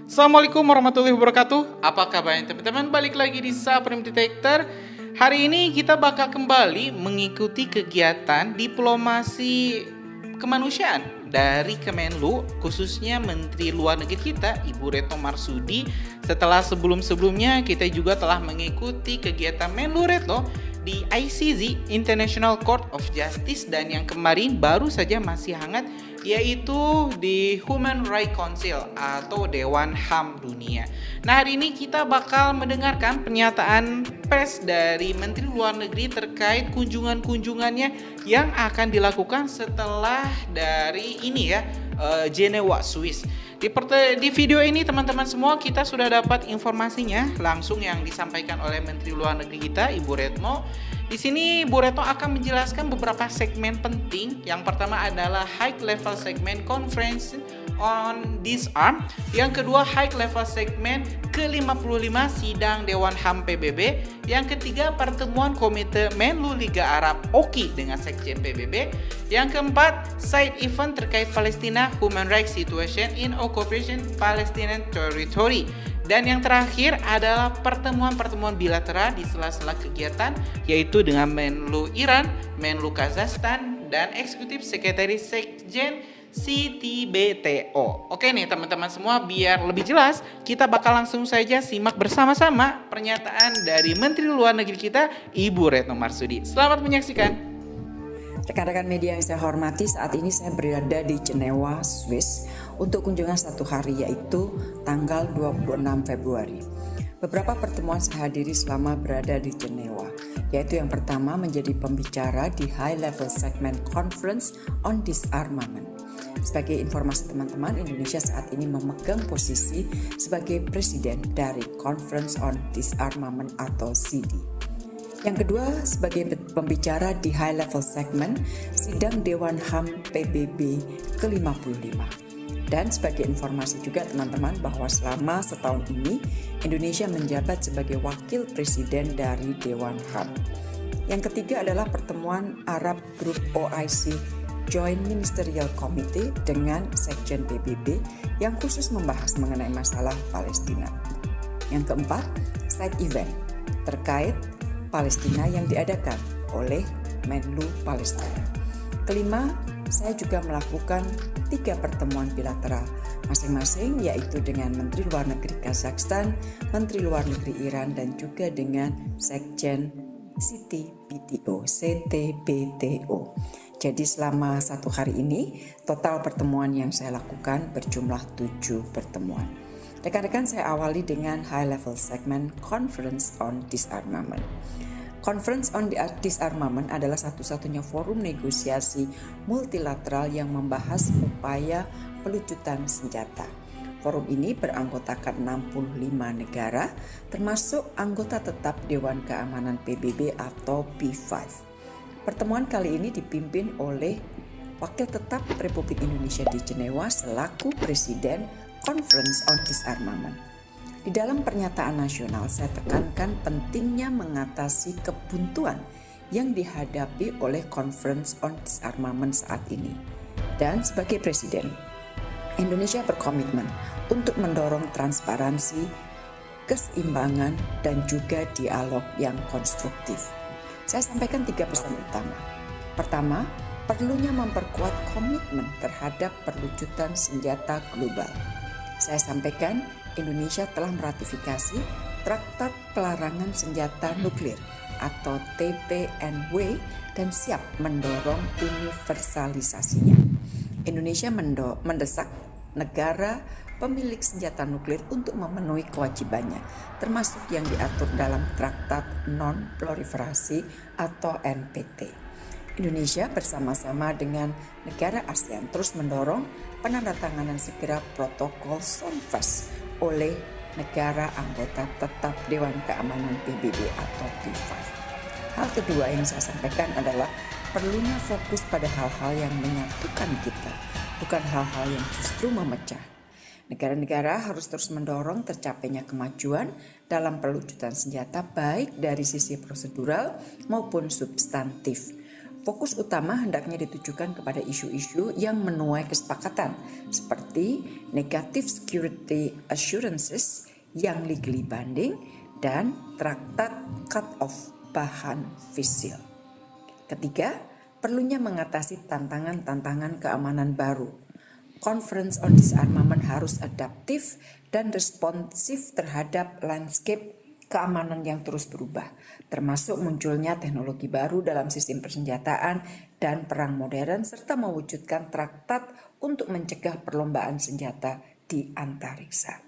Assalamualaikum warahmatullahi wabarakatuh. Apa kabarnya teman-teman? Balik lagi di Supreme Detector. Hari ini kita bakal kembali mengikuti kegiatan diplomasi kemanusiaan dari Kemenlu, khususnya Menteri Luar Negeri kita, Ibu Retno Marsudi. Setelah sebelum-sebelumnya kita juga telah mengikuti kegiatan Menlu Retno di ICJ, International Court of Justice, dan yang kemarin baru saja masih hangat yaitu di Human Rights Council atau Dewan HAM Dunia. Nah, hari ini kita bakal mendengarkan pernyataan pers dari Menteri Luar Negeri terkait kunjungan-kunjungannya yang akan dilakukan setelah dari ini ya, Jenewa, Swiss. Di video ini teman-teman semua kita sudah dapat informasinya langsung yang disampaikan oleh Menteri Luar Negeri kita, Ibu Retno. Di sini Bu Retno akan menjelaskan beberapa segmen penting. Yang pertama adalah High Level Segment Conference on Disarm. Yang kedua High Level Segment ke-55 Sidang Dewan HAM PBB. Yang ketiga pertemuan Komite Menlu Liga Arab OKI dengan Sekjen PBB. Yang keempat side event terkait Palestina Human Rights Situation in Occupation Palestinian Territory. Dan yang terakhir adalah pertemuan-pertemuan bilateral di sela-sela kegiatan, yaitu dengan Menlu Iran, Menlu Kazakhstan, dan Eksekutif Sekretaris Sekjen CTBTO. Oke nih teman-teman semua, biar lebih jelas, kita bakal langsung saja simak bersama-sama pernyataan dari Menteri Luar Negeri kita, Ibu Retno Marsudi. Selamat menyaksikan. Rekan-rekan media yang saya hormati, saat ini saya berada di Jenewa, Swiss untuk kunjungan 1 hari, yaitu tanggal 26 Februari. Beberapa pertemuan saya hadiri selama berada di Jenewa, yaitu yang pertama menjadi pembicara di High Level Segment Conference on Disarmament. Sebagai informasi teman-teman, Indonesia saat ini memegang posisi sebagai presiden dari Conference on Disarmament atau CD. Yang kedua, sebagai pembicara di High Level Segment Sidang Dewan HAM PBB ke-55. Dan sebagai informasi juga teman-teman bahwa selama setahun ini Indonesia menjabat sebagai wakil presiden dari Dewan HAM. Yang ketiga adalah pertemuan Arab Group OIC Joint Ministerial Committee dengan Sekjen PBB yang khusus membahas mengenai masalah Palestina. Yang keempat, side event terkait Palestina yang diadakan oleh Menlu Palestina. Kelima, saya juga melakukan 3 pertemuan bilateral masing-masing, yaitu dengan Menteri Luar Negeri Kazakhstan, Menteri Luar Negeri Iran, dan juga dengan Sekjen CTBTO. Jadi selama 1 hari ini, total pertemuan yang saya lakukan berjumlah 7 pertemuan. Rekan-rekan, saya awali dengan High Level Segment Conference on Disarmament. Conference on Disarmament adalah satu-satunya forum negosiasi multilateral yang membahas upaya pelucutan senjata. Forum ini beranggotakan 65 negara, termasuk anggota tetap Dewan Keamanan PBB atau P5. Pertemuan kali ini dipimpin oleh Wakil Tetap Republik Indonesia di Jenewa selaku Presiden Conference on Disarmament. Di dalam pernyataan nasional, saya tekankan pentingnya mengatasi kebuntuan yang dihadapi oleh Conference on Disarmament saat ini. Dan sebagai Presiden, Indonesia berkomitmen untuk mendorong transparansi, keseimbangan, dan juga dialog yang konstruktif. Saya sampaikan 3 pesan utama. Pertama, perlunya memperkuat komitmen terhadap perlucutan senjata global. Saya sampaikan Indonesia telah meratifikasi Traktat Pelarangan Senjata Nuklir atau TPNW dan siap mendorong universalisasinya. Indonesia mendesak negara pemilik senjata nuklir untuk memenuhi kewajibannya, termasuk yang diatur dalam Traktat Non-Proliferasi atau NPT. Indonesia bersama-sama dengan negara ASEAN terus mendorong penandatanganan segera protokol SONFES oleh negara anggota tetap Dewan Keamanan PBB atau P5. Hal kedua yang saya sampaikan adalah perlunya fokus pada hal-hal yang menyatukan kita, bukan hal-hal yang justru memecah. Negara-negara harus terus mendorong tercapainya kemajuan dalam pelucutan senjata baik dari sisi prosedural maupun substantif. Fokus utama hendaknya ditujukan kepada isu-isu yang menuai kesepakatan seperti negative security assurances yang legally binding dan traktat cut-off bahan fisil. Ketiga, perlunya mengatasi tantangan-tantangan keamanan baru. Conference on Disarmament harus adaptif dan responsif terhadap landscape keamanan yang terus berubah, termasuk munculnya teknologi baru dalam sistem persenjataan dan perang modern, serta mewujudkan traktat untuk mencegah perlombaan senjata di antariksa.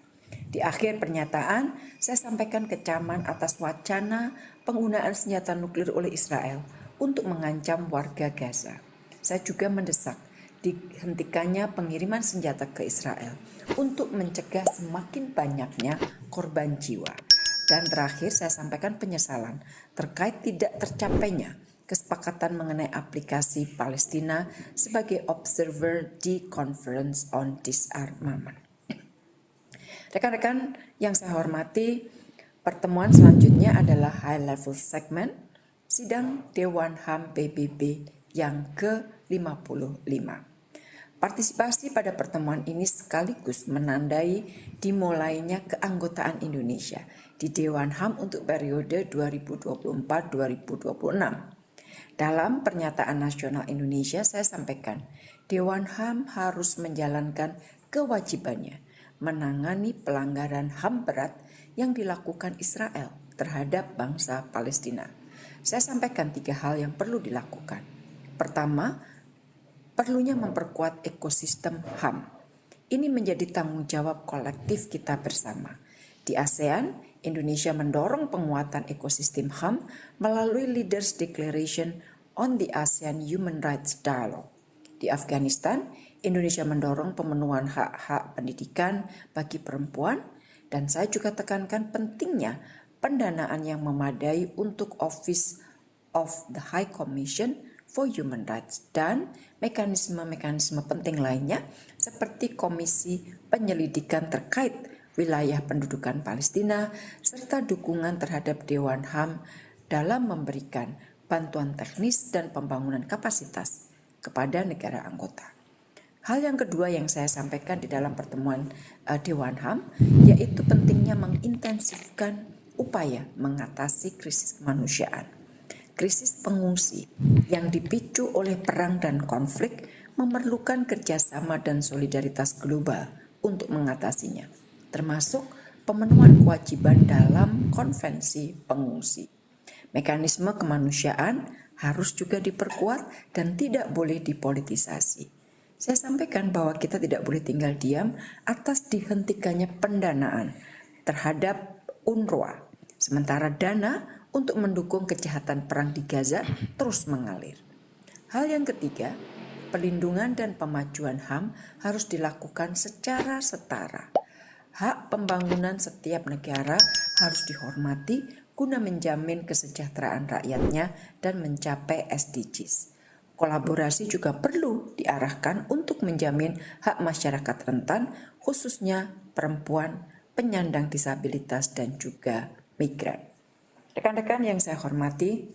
Di akhir pernyataan, saya sampaikan kecaman atas wacana penggunaan senjata nuklir oleh Israel untuk mengancam warga Gaza. Saya juga mendesak dihentikannya pengiriman senjata ke Israel untuk mencegah semakin banyaknya korban jiwa. Dan terakhir saya sampaikan penyesalan terkait tidak tercapainya kesepakatan mengenai aplikasi Palestina sebagai observer di Conference on Disarmament. Rekan-rekan yang saya hormati, pertemuan selanjutnya adalah high level segment sidang Dewan HAM PBB yang ke-55. Partisipasi pada pertemuan ini sekaligus menandai dimulainya keanggotaan Indonesia di Dewan HAM untuk periode 2024-2026. Dalam pernyataan nasional Indonesia saya sampaikan, Dewan HAM harus menjalankan kewajibannya menangani pelanggaran HAM berat yang dilakukan Israel terhadap bangsa Palestina. Saya sampaikan 3 hal yang perlu dilakukan. Pertama, perlunya memperkuat ekosistem HAM. Ini menjadi tanggung jawab kolektif kita bersama. Di ASEAN, Indonesia mendorong penguatan ekosistem HAM melalui Leaders Declaration on the ASEAN Human Rights Dialogue. Di Afghanistan, Indonesia mendorong pemenuhan hak-hak pendidikan bagi perempuan, dan saya juga tekankan pentingnya pendanaan yang memadai untuk Office of the High Commission for Human Rights dan mekanisme-mekanisme penting lainnya seperti Komisi Penyelidikan terkait wilayah pendudukan Palestina serta dukungan terhadap Dewan HAM dalam memberikan bantuan teknis dan pembangunan kapasitas kepada negara anggota. Hal yang kedua yang saya sampaikan di dalam pertemuan Dewan HAM yaitu pentingnya mengintensifkan upaya mengatasi krisis kemanusiaan. Krisis pengungsi yang dipicu oleh perang dan konflik memerlukan kerjasama dan solidaritas global untuk mengatasinya, termasuk pemenuhan kewajiban dalam konvensi pengungsi. Mekanisme kemanusiaan harus juga diperkuat dan tidak boleh dipolitisasi. Saya sampaikan bahwa kita tidak boleh tinggal diam atas dihentikannya pendanaan terhadap UNRWA, sementara dana untuk mendukung kejahatan perang di Gaza terus mengalir. Hal yang ketiga, pelindungan dan pemajuan HAM harus dilakukan secara setara. Hak pembangunan setiap negara harus dihormati guna menjamin kesejahteraan rakyatnya dan mencapai SDGs. Kolaborasi juga perlu diarahkan untuk menjamin hak masyarakat rentan, khususnya perempuan, penyandang disabilitas, dan juga migran. Rekan-rekan yang saya hormati,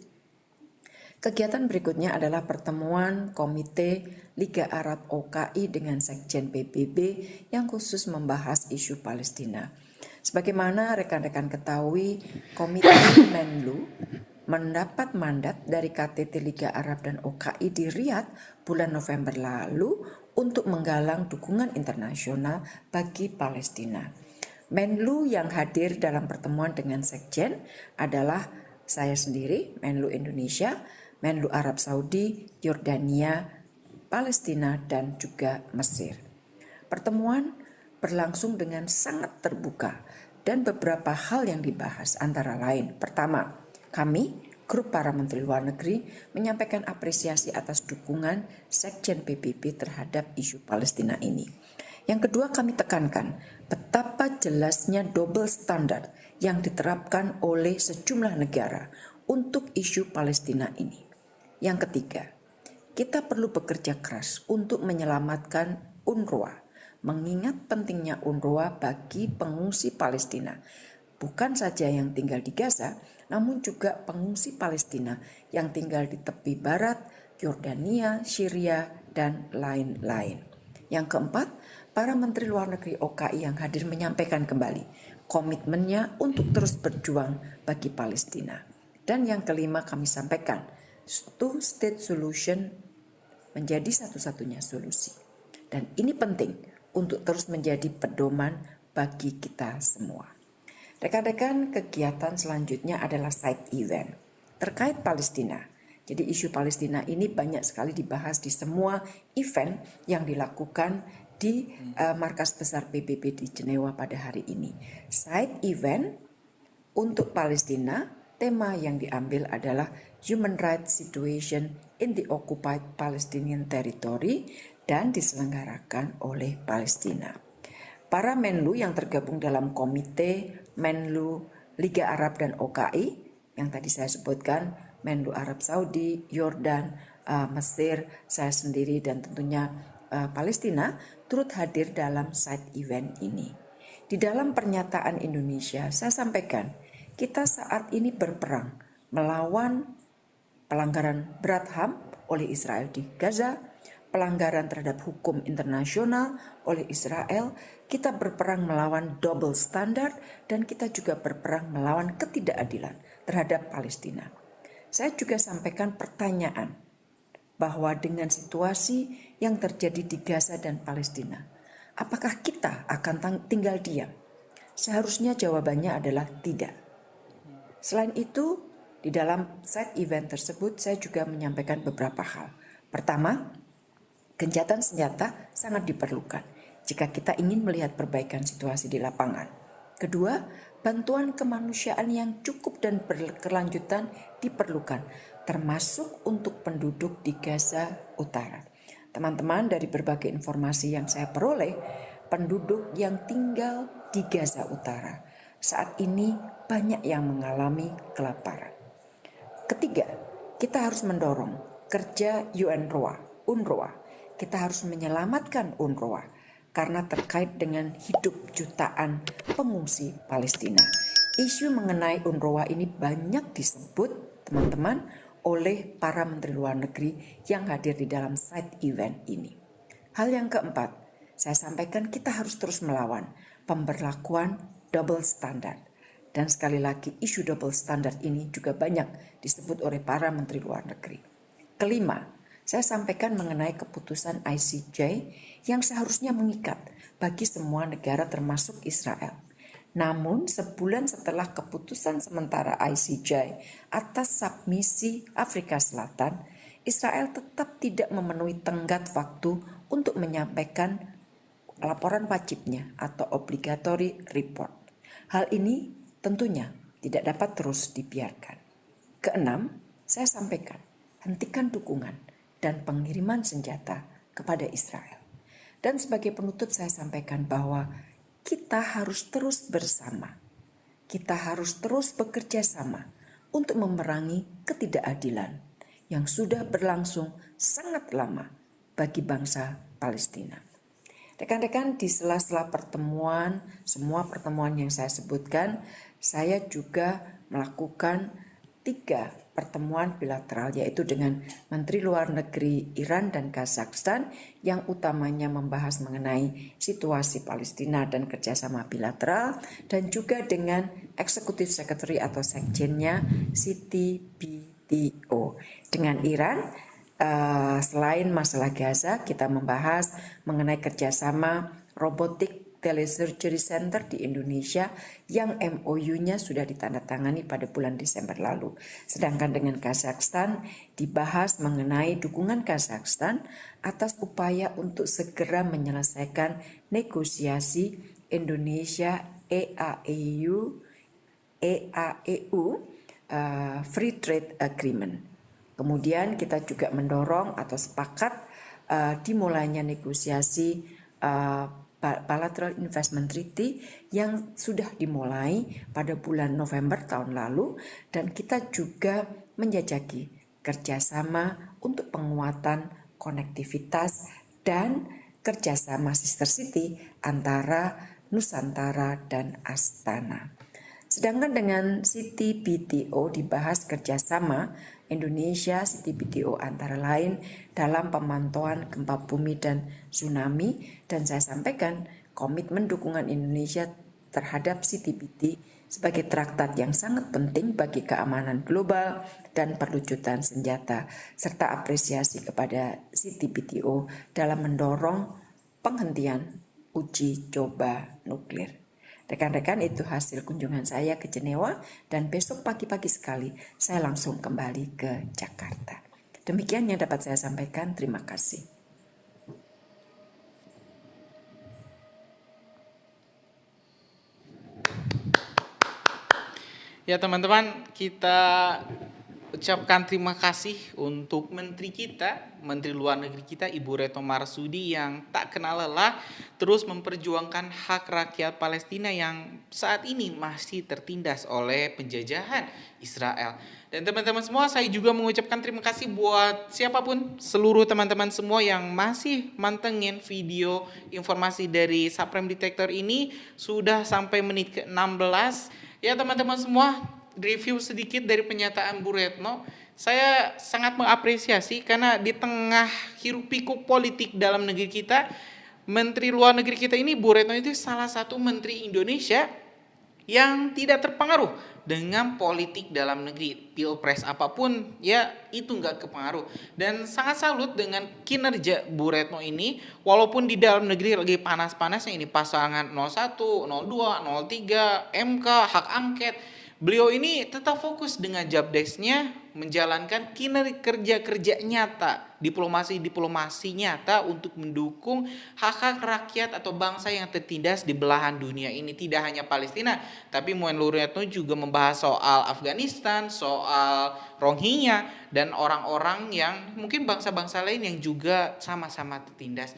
kegiatan berikutnya adalah pertemuan Komite Liga Arab OKI dengan Sekjen PBB yang khusus membahas isu Palestina. Sebagaimana rekan-rekan ketahui, Komite Menlu mendapat mandat dari KTT Liga Arab dan OKI di Riyadh bulan November lalu untuk menggalang dukungan internasional bagi Palestina. Menlu yang hadir dalam pertemuan dengan Sekjen adalah saya sendiri, Menlu Indonesia, Menlu Arab Saudi, Yordania, Palestina, dan juga Mesir. Pertemuan berlangsung dengan sangat terbuka dan beberapa hal yang dibahas antara lain. Pertama, kami, grup para Menteri Luar Negeri, menyampaikan apresiasi atas dukungan Sekjen PBB terhadap isu Palestina ini. Yang kedua, kami tekankan betapa jelasnya double standard yang diterapkan oleh sejumlah negara untuk isu Palestina ini. Yang ketiga, kita perlu bekerja keras untuk menyelamatkan UNRWA, mengingat pentingnya UNRWA bagi pengungsi Palestina, bukan saja yang tinggal di Gaza, namun juga pengungsi Palestina yang tinggal di tepi barat, Yordania, Syria, dan lain-lain. Yang keempat, para Menteri Luar Negeri OKI yang hadir menyampaikan kembali komitmennya untuk terus berjuang bagi Palestina. Dan yang kelima kami sampaikan, two-state solution menjadi satu-satunya solusi. Dan ini penting untuk terus menjadi pedoman bagi kita semua. Rekan-rekan, kegiatan selanjutnya adalah side event terkait Palestina. Jadi isu Palestina ini banyak sekali dibahas di semua event yang dilakukan di markas besar PBB di Jenewa pada hari ini. Side event untuk Palestina, tema yang diambil adalah Human Rights Situation in the Occupied Palestinian Territory dan diselenggarakan oleh Palestina. Para Menlu yang tergabung dalam komite Menlu Liga Arab dan OKI yang tadi saya sebutkan, Menlu Arab Saudi, Yordan, Mesir, saya sendiri dan tentunya Palestina turut hadir dalam side event ini. Di dalam pernyataan Indonesia saya sampaikan, kita saat ini berperang melawan pelanggaran berat HAM oleh Israel di Gaza, pelanggaran terhadap hukum internasional oleh Israel, kita berperang melawan double standard, dan kita juga berperang melawan ketidakadilan terhadap Palestina. Saya juga sampaikan pertanyaan bahwa dengan situasi yang terjadi di Gaza dan Palestina, apakah kita akan tinggal diam? Seharusnya jawabannya adalah tidak. Selain itu, di dalam side event tersebut saya juga menyampaikan beberapa hal. Pertama, gencatan senjata sangat diperlukan jika kita ingin melihat perbaikan situasi di lapangan. Kedua, bantuan kemanusiaan yang cukup dan berkelanjutan diperlukan, termasuk untuk penduduk di Gaza Utara. Teman-teman, dari berbagai informasi yang saya peroleh, penduduk yang tinggal di Gaza Utara saat ini banyak yang mengalami kelaparan. Ketiga, kita harus mendorong kerja UNRWA. Kita harus menyelamatkan UNRWA karena terkait dengan hidup jutaan pengungsi Palestina. Isu mengenai UNRWA ini banyak disebut, teman-teman, oleh para menteri luar negeri yang hadir di dalam side event ini. Hal yang keempat, saya sampaikan kita harus terus melawan pemberlakuan double standard. Dan sekali lagi, isu double standard ini juga banyak disebut oleh para menteri luar negeri. Kelima, saya sampaikan mengenai keputusan ICJ yang seharusnya mengikat bagi semua negara termasuk Israel. Namun sebulan setelah keputusan sementara ICJ atas submisi Afrika Selatan, Israel tetap tidak memenuhi tenggat waktu untuk menyampaikan laporan wajibnya atau obligatory report. Hal ini tentunya tidak dapat terus dibiarkan. Keenam, saya sampaikan, hentikan dukungan dan pengiriman senjata kepada Israel. Dan sebagai penutup saya sampaikan bahwa kita harus terus bersama. Kita harus terus bekerja sama untuk memerangi ketidakadilan yang sudah berlangsung sangat lama bagi bangsa Palestina. Rekan-rekan, di sela-sela pertemuan, semua pertemuan yang saya sebutkan, saya juga melakukan 3 pertemuan bilateral, yaitu dengan Menteri Luar Negeri Iran dan Kazakhstan yang utamanya membahas mengenai situasi Palestina dan kerjasama bilateral, dan juga dengan Executive Secretary atau Sekjennya CTBTO. Dengan Iran, selain masalah Gaza, kita membahas mengenai kerjasama robotik Telesurgery Center di Indonesia yang MOU-nya sudah ditandatangani pada bulan Desember lalu. Sedangkan dengan Kazakhstan dibahas mengenai dukungan Kazakhstan atas upaya untuk segera menyelesaikan negosiasi Indonesia EAEU Free Trade Agreement. Kemudian kita juga mendorong atau sepakat dimulainya negosiasi Bilateral Investment Treaty yang sudah dimulai pada bulan November tahun lalu, dan kita juga menjajaki kerjasama untuk penguatan konektivitas dan kerjasama sister city antara Nusantara dan Astana. Sedangkan dengan CTBTO dibahas kerjasama Indonesia CTBTO antara lain dalam pemantauan gempa bumi dan tsunami, dan saya sampaikan komitmen dukungan Indonesia terhadap CTBT sebagai traktat yang sangat penting bagi keamanan global dan perlucutan senjata, serta apresiasi kepada CTBTO dalam mendorong penghentian uji coba nuklir. Rekan-rekan, itu hasil kunjungan saya ke Jenewa, dan besok pagi-pagi sekali saya langsung kembali ke Jakarta. Demikian yang dapat saya sampaikan, terima kasih. Ya teman-teman, kita ucapkan terima kasih untuk Menteri kita, Menteri Luar Negeri kita, Ibu Retno Marsudi, yang tak kenal lelah terus memperjuangkan hak rakyat Palestina yang saat ini masih tertindas oleh penjajahan Israel. Dan teman-teman semua, saya juga mengucapkan terima kasih buat siapapun, seluruh teman-teman semua yang masih mantengin video informasi dari Supreme Detector ini sudah sampai menit ke-16. Ya teman-teman semua, review sedikit dari pernyataan Bu Retno. Saya sangat mengapresiasi karena di tengah hiruk-pikuk politik dalam negeri kita, Menteri Luar Negeri kita ini, Bu Retno, itu salah satu Menteri Indonesia yang tidak terpengaruh dengan politik dalam negeri. Pilpres apapun, ya itu nggak kepengaruh. Dan sangat salut dengan kinerja Bu Retno ini, walaupun di dalam negeri lagi panas-panasnya ini, pasangan 01, 02, 03, MK, hak angket, beliau ini tetap fokus dengan job desk-nya, menjalankan kerja nyata, diplomasi nyata untuk mendukung hak-hak rakyat atau bangsa yang tertindas di belahan dunia ini. Tidak hanya Palestina, tapi Menlu Retno juga membahas soal Afghanistan, soal Rohingya, dan orang-orang yang mungkin bangsa-bangsa lain yang juga sama-sama tertindas.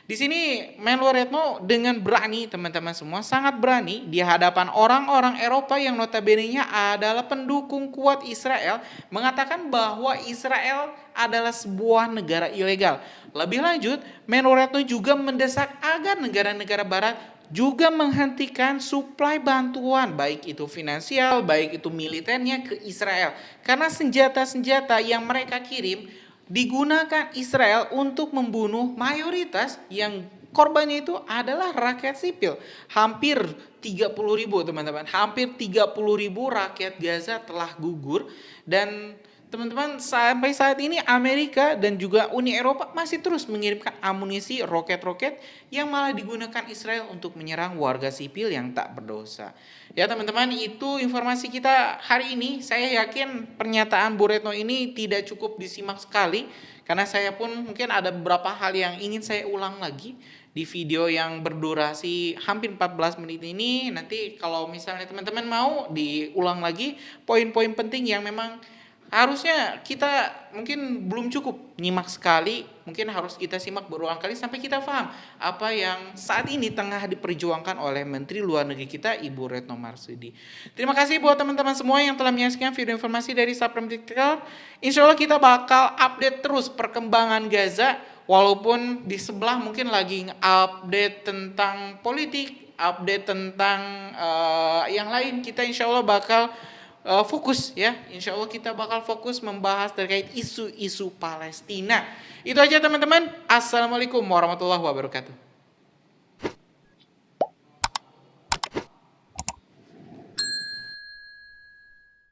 Di sini Menlu Retno dengan berani, teman-teman semua, sangat berani di hadapan orang-orang Eropa yang notabene-nya adalah pendukung kuat Israel, mengatakan bahwa Israel adalah sebuah negara ilegal. Lebih lanjut, Menlu Retno juga mendesak agar negara-negara barat juga menghentikan suplai bantuan, baik itu finansial, baik itu militernya ke Israel. Karena senjata-senjata yang mereka kirim digunakan Israel untuk membunuh mayoritas yang korbannya itu adalah rakyat sipil. Hampir 30.000 teman-teman, hampir 30.000 rakyat Gaza telah gugur. Dan teman-teman, sampai saat ini Amerika dan juga Uni Eropa masih terus mengirimkan amunisi, roket-roket yang malah digunakan Israel untuk menyerang warga sipil yang tak berdosa. Ya teman-teman, itu informasi kita hari ini. Saya yakin pernyataan Bu Retno ini tidak cukup disimak sekali, karena saya pun mungkin ada beberapa hal yang ingin saya ulang lagi di video yang berdurasi hampir 14 menit ini. Nanti kalau misalnya teman-teman mau diulang lagi poin-poin penting yang memang harusnya kita mungkin belum cukup nyimak sekali, mungkin harus kita simak berulang kali sampai kita paham apa yang saat ini tengah diperjuangkan oleh Menteri Luar Negeri kita, Ibu Retno Marsudi. Terima kasih buat teman-teman semua yang telah menyaksikan video informasi dari Supreme Detector. Insya Allah kita bakal update terus perkembangan Gaza, walaupun di sebelah mungkin lagi update tentang politik, update tentang yang lain. Kita insya Allah bakal fokus ya, insya Allah kita bakal fokus membahas terkait isu-isu Palestina. Itu aja teman-teman. Assalamualaikum warahmatullahi wabarakatuh.